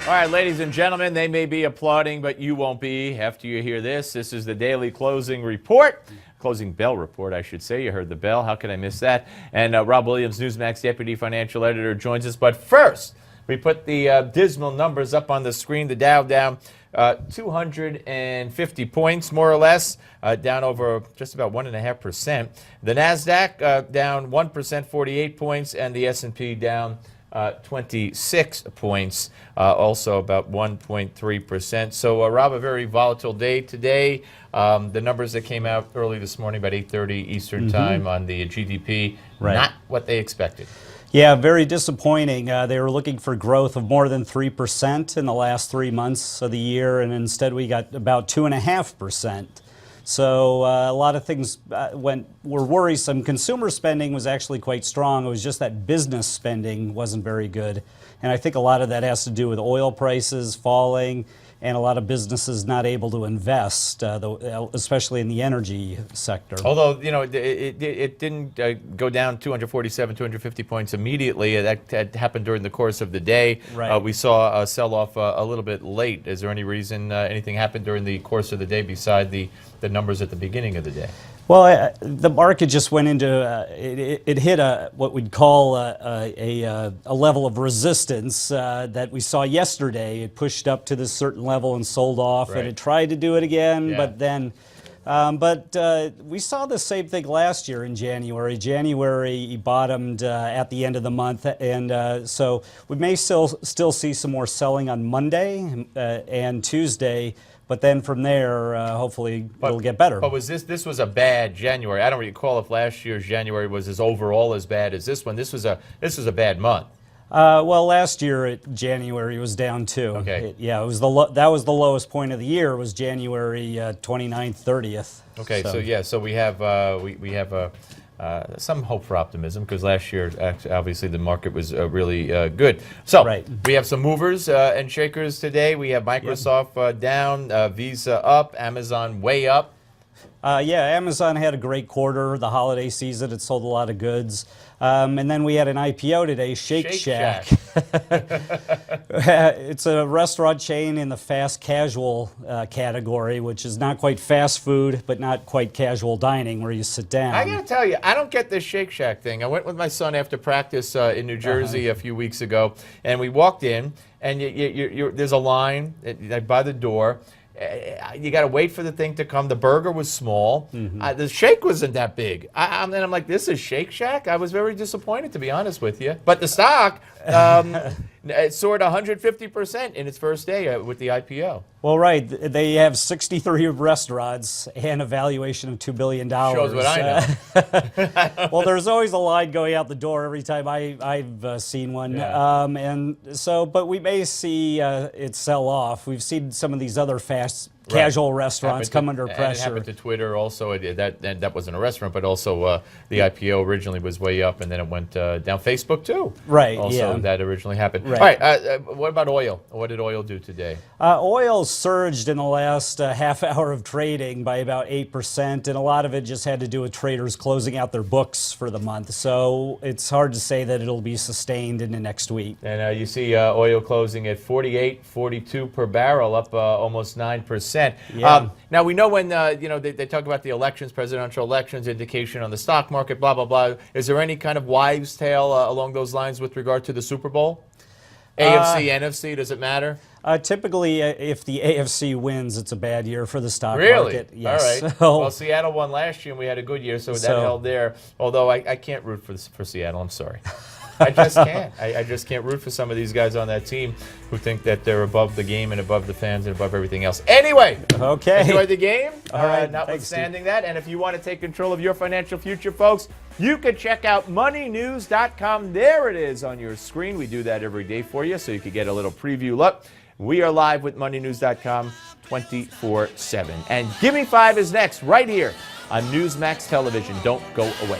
All right, ladies and gentlemen, they may be applauding, but you won't be after you hear this. This is the daily closing report. Closing bell report, I should say. You heard the bell. How could I miss that? And Rob Williams, Newsmax Deputy Financial Editor, joins us. But first, we put the dismal numbers up on the screen. The Dow down 250 points, more or less, down over just about 1.5%. The NASDAQ down 1%, 48 points, and the S&P down 26 points, also about 1.3%. So, Rob, a very volatile day today. The numbers that came out early this morning, about 8:30 Eastern time on the GDP, not what they expected. Yeah, very disappointing. They were looking for growth of more than 3% in the last 3 months of the year, and instead we got about 2.5%. So a lot of things were worrisome. Consumer spending was actually quite strong. It was just that business spending wasn't very good. And I think a lot of that has to do with oil prices falling and a lot of businesses not able to invest, especially in the energy sector. Although, you know, it didn't go down 247, 250 points immediately. That happened during the course of the day. Right. We saw a sell-off a little bit late. Is there any reason anything happened during the course of the day beside the numbers at the beginning of the day? Well, the market just went into, it hit what we'd call a level of resistance that we saw yesterday. It pushed up to this certain level and sold off, and it tried to do it again, but then, we saw the same thing last year in January. January bottomed at the end of the month, and so we may still see some more selling on Monday and Tuesday. But then from there, hopefully it'll get better. But was this was a bad January? I don't recall if last year's January was as overall as bad as this one. This was a bad month. Well, last year January was down too. Okay. It was that was the lowest point of the year. Was January 29th, 30th. Okay. So we have we have some hope for optimism because last year, obviously, the market was really good. So we have some movers and shakers today. We have Microsoft down, Visa up, Amazon way up. Amazon had a great quarter. The holiday season, it sold a lot of goods. And then we had an IPO today, Shake Shack. It's a restaurant chain in the fast casual category, which is not quite fast food, but not quite casual dining where you sit down. I got to tell you, I don't get this Shake Shack thing. I went with my son after practice in New Jersey a few weeks ago, and we walked in, and there's a line by the door. You got to wait for the thing to come. The burger was small. The shake wasn't that big. And I'm like, this is Shake Shack? I was very disappointed, to be honest with you. But the stock it soared 150% in its first day with the IPO. Well, right. They have 63 restaurants and a valuation of $2 billion. Shows what I know. Well, there's always a line going out the door every time I've seen one. And so, but we may see it sell off. We've seen some of these other fast casual restaurants come under pressure. And it happened to Twitter also. That wasn't a restaurant, but also the IPO originally was way up, and then it went down. Facebook too. Right. Also, that originally happened. Right. All right. What about oil? What did oil do today? Oil surged in the last half hour of trading by about 8%, and a lot of it just had to do with traders closing out their books for the month. So it's hard to say that it'll be sustained into next week. And you see oil closing at $48.42 per barrel, up almost 9%. Now we know when they talk about the elections, presidential elections, indication on the stock market, blah blah blah. Is there any kind of wives' tale along those lines with regard to the Super Bowl? AFC, NFC, does it matter? Typically, if the AFC wins, it's a bad year for the stock market. Yes. All right. So, well, Seattle won last year, and we had a good year, so that held there. Although I can't root for Seattle. I'm sorry. I just can't. I just can't root for some of these guys on that team who think that they're above the game and above the fans and above everything else. Anyway, enjoy the game. All right. Notwithstanding that, and if you want to take control of your financial future, folks, you can check out moneynews.com. There it is on your screen. We do that every day for you, so you can get a little preview look. We are live with moneynews.com 24/7. And Gimme 5 is next, right here on Newsmax Television. Don't go away.